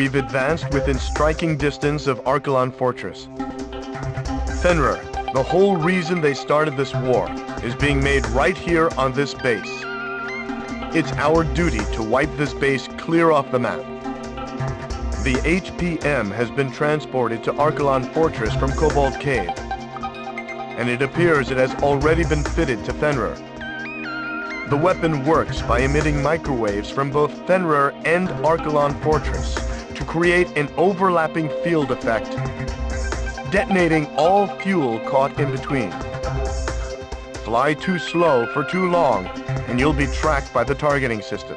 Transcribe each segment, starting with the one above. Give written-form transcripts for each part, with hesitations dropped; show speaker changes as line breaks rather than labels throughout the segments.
we've advanced within striking distance of Archelon Fortress. Fenrir, the whole reason they started this war is being made right here on this base. It's our duty to wipe this base clear off the map. The HPM has been transported to Archelon Fortress from Cobalt Cave, and it appears it has already been fitted to Fenrir. The weapon works by emitting microwaves from both Fenrir and Archelon Fortress to create an overlapping field effect, detonating all fuel caught in between. Fly too slow for too long, and you'll be tracked by the targeting system.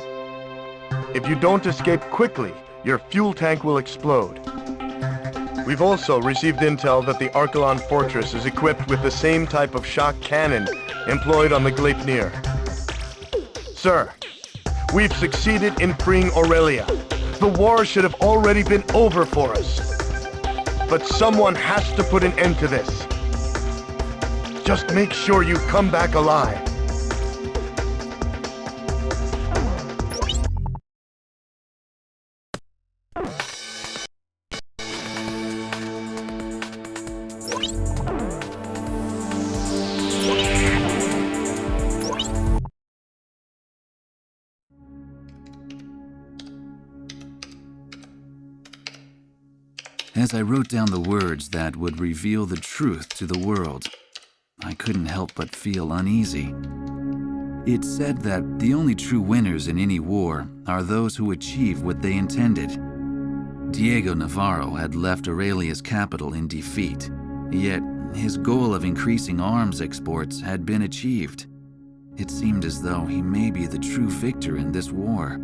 If you don't escape quickly, your fuel tank will explode. We've also received intel that the Archelon Fortress is equipped with the same type of shock cannon employed on the Gleipnir. Sir, we've succeeded in freeing Aurelia. The war should have already been over for us. But someone has to put an end to this. Just make sure you come back alive.
As I wrote down the words that would reveal the truth to the world, I couldn't help but feel uneasy. It said that the only true winners in any war are those who achieve what they intended. Diego Navarro had left Aurelia's capital in defeat, yet his goal of increasing arms exports had been achieved. It seemed as though he may be the true victor in this war.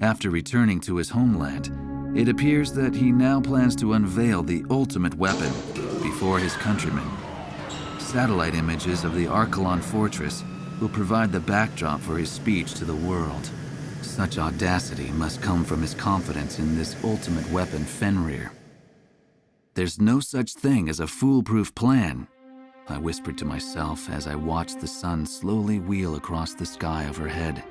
After returning to his homeland, it appears that he now plans to unveil the ultimate weapon before his countrymen. Satellite images of the Archelon Fortress will provide the backdrop for his speech to the world. Such audacity must come from his confidence in this ultimate weapon, Fenrir. "There's no such thing as a foolproof plan," I whispered to myself as I watched the sun slowly wheel across the sky overhead.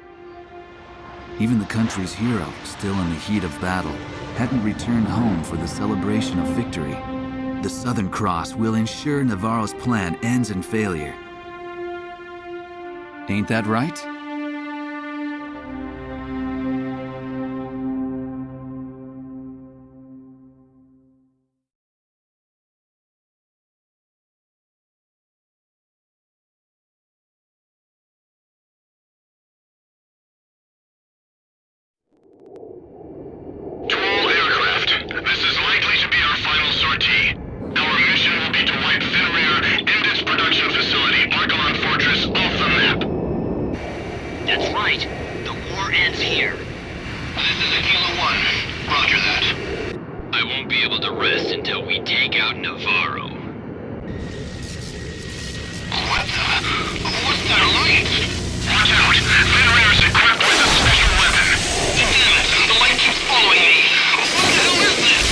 Even the country's hero, still in the heat of battle, hadn't returned home for the celebration of victory. The Southern Cross will ensure Navarro's plan ends in failure. Ain't that right?
This is likely to be our final sortie. Our mission will be to wipe Fenrir and its production facility, Archelon Fortress, off the map.
That's right. The war ends here.
This is Aquila 1. Roger that.
I won't be able to rest until we take out Navarro.
What's that light? Watch out! Fenrir is equipped with a special weapon. Damn it! The light keeps following me. What the hell is this?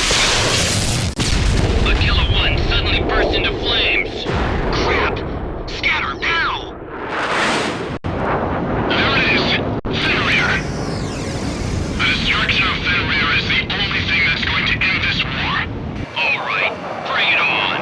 Aquila 1 suddenly burst into flames.
Crap! Scatter now! There it is! Fenrir! The destruction of Fenrir is the only thing that's going to end this war.
All right, bring it on.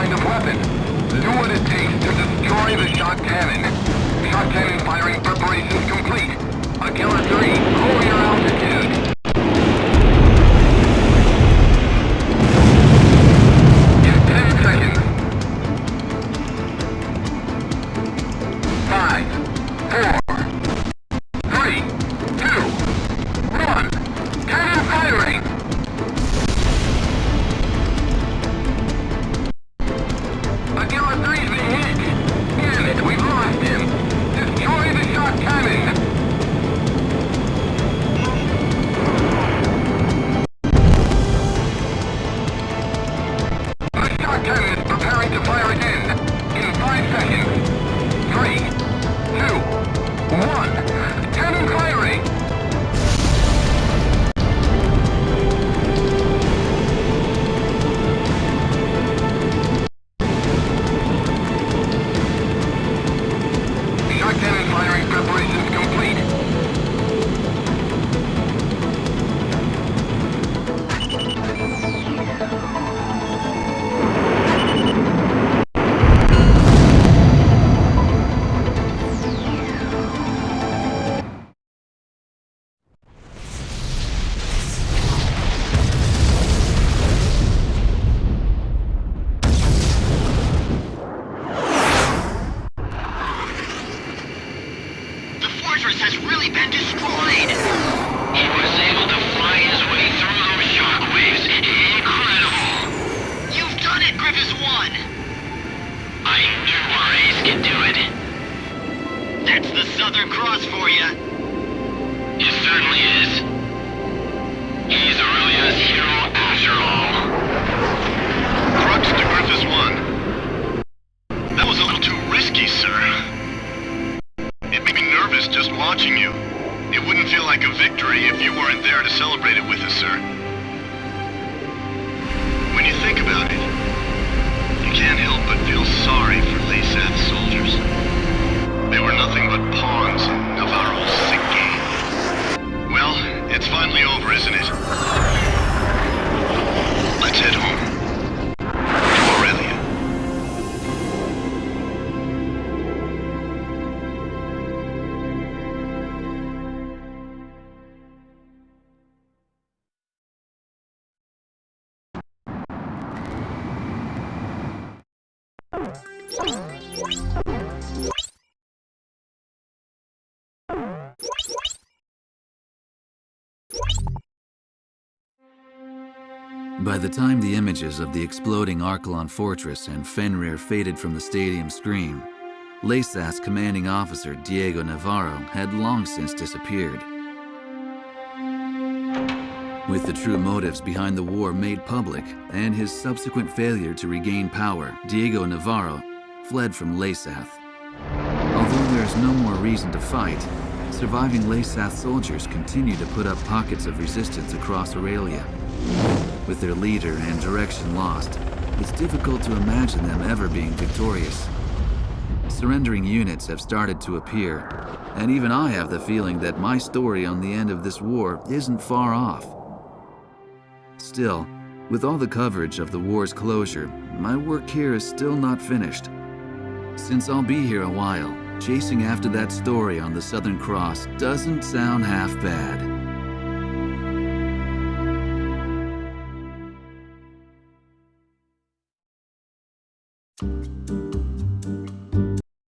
kind of weapon. Do what it takes to destroy the shot cannon. Shot cannon firing preparations complete. Aquila 3, hold your altitude. In 10 seconds. 5, 4, 3, 2, 1. Cannon firing! Aquila 3's been hit! Damn it, we've lost him! Destroy the shot cannon! The shot cannon is preparing to fire again! In 5 seconds! 3, 2, 1. Cannon firing! Shot cannon firing preparations complete.
The fortress has really been destroyed! He was able to fly his way through those shockwaves. Incredible! You've done it, Griffiths 1! I knew our ace could do it. That's the Southern Cross for you. It certainly is. He's Aurelia's hero after all.
Crux to Griffiths 1. That was a little too risky, sir. It made me nervous just watching you. It wouldn't feel like a victory if you weren't there to celebrate it with us, sir. When you think about it, you can't help but feel sorry for Laysath's soldiers. They were nothing but pawns in Navarro's sick game. Well, it's finally over, isn't it? Let's head home. To Aurelia.
By the time the images of the exploding Archelon fortress and Fenrir faded from the stadium screen, Laysath's commanding officer, Diego Navarro, had long since disappeared. With the true motives behind the war made public and his subsequent failure to regain power, Diego Navarro fled from Laysath. Although there is no more reason to fight, surviving Laysath soldiers continue to put up pockets of resistance across Aurelia. With their leader and direction lost, it's difficult to imagine them ever being victorious. Surrendering units have started to appear, and even I have the feeling that my story on the end of this war isn't far off. Still, with all the coverage of the war's closure, my work here is still not finished. Since I'll be here a while, chasing after that story on the Southern Cross doesn't sound half bad.